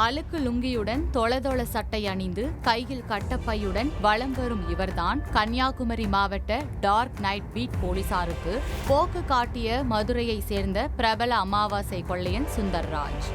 அழுக்கு லுங்கியுடன் தொளதொள சட்டை அணிந்து கையில் கட்டப்பையுடன் வலம் வரும் இவர்தான் கன்னியாகுமரி மாவட்ட டார்க் நைட் பீட் போலீசாருக்கு போக்கு காட்டிய மதுரையை சேர்ந்த பிரபல அமாவாசை கொள்ளையன் சுந்தர்ராஜ்.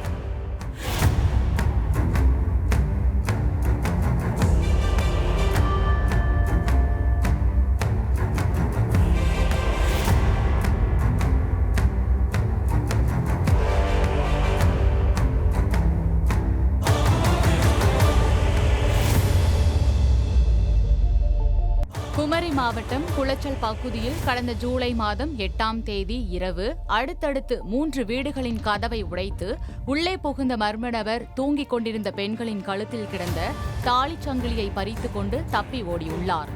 குமரி மாவட்டம் குளச்சல் பகுதியில் கடந்த ஜூலை மாதம் 8ஆம் தேதி இரவு அடுத்தடுத்து 3 வீடுகளின் கதவை உடைத்து உள்ளே புகுந்த மர்ம நபர் தூங்கிக் கொண்டிருந்த பெண்களின் கழுத்தில் கிடந்த தாலிச்சங்கிலியை பறித்துக் கொண்டு தப்பி ஓடியுள்ளார்.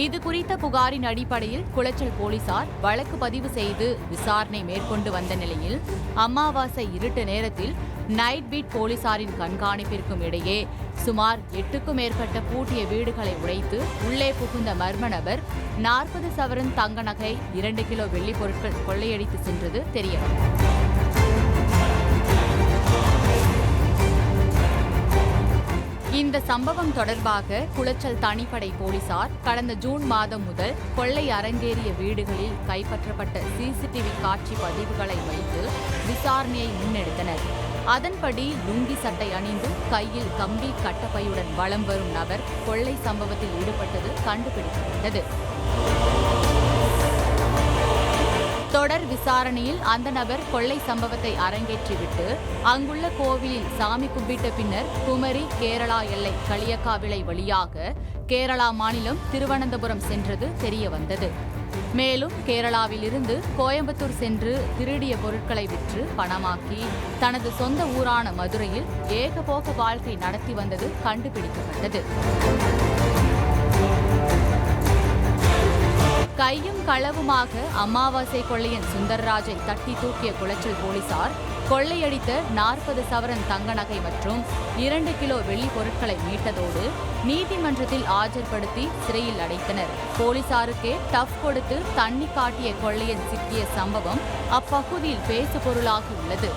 இது குறித்த புகாரின் அடிப்படையில் குளச்சல் போலீசார் வழக்கு பதிவு செய்து விசாரணை மேற்கொண்டு வந்த நிலையில் அமாவாசை இருட்டு நேரத்தில் நைட் பீட் போலீசாரின் கண்காணிப்பிற்கும் இடையே சுமார் 8க்கும் மேற்பட்ட பூட்டிய வீடுகளை உடைத்து உள்ளே புகுந்த மர்ம நபர் 40 சவரன் தங்க நகை 2 கிலோ வெள்ளி பொருட்கள் கொள்ளையடித்து சென்றது தெரியவந்தது. இந்த சம்பவம் தொடர்பாக குளச்சல் தனிப்படை போலீசார் கடந்த ஜூன் மாதம் முதல் கொள்ளை அரங்கேறிய வீடுகளில் கைப்பற்றப்பட்ட சிசிடிவி காட்சி பதிவுகளை வைத்து விசாரணையை முன்னெடுத்தனர். அதன்படி லுங்கி சட்டை அணிந்து கையில் கம்பி கட்டப்பையுடன் வலம் வரும் நபர் கொள்ளை சம்பவத்தில் ஈடுபட்டது கண்டுபிடிக்கப்பட்டது. தொடர் விசாரணையில் அந்த நபர் கொள்ளை சம்பவத்தை அரங்கேற்றிவிட்டு அங்குள்ள கோவிலில் சாமி கும்பிட்ட பின்னர் குமரி கேரளா எல்லை களியக்காவிளை வழியாக கேரளா மாநிலம் திருவனந்தபுரம் சென்றது தெரியவந்தது. மேலும் கேரளாவிலிருந்து கோயம்புத்தூர் சென்று திருடிய பொருட்களை விற்று பணமாக்கி தனது சொந்த ஊரான மதுரையில் ஏகபோக வாழ்க்கை நடத்தி வந்தது கண்டுபிடிக்கப்பட்டது. கையும் களவுமாக அமாவாசை கொள்ளையன் சுந்தர்ராஜை தட்டி தூக்கிய குளச்சல் போலீசார் கொள்ளையடித்த 40 சவரன் தங்க நகை மற்றும் 2 கிலோ வெள்ளி பொருட்களை மீட்டதோடு நீதிமன்றத்தில் ஆஜர்படுத்தி சிறையில் அடைத்தனர். போலீசாருக்கே டஃப் கொடுத்து தண்ணி காட்டிய கொள்ளையன் சிக்கிய சம்பவம் அப்பகுதியில் பேசுபொருளாகி உள்ளது.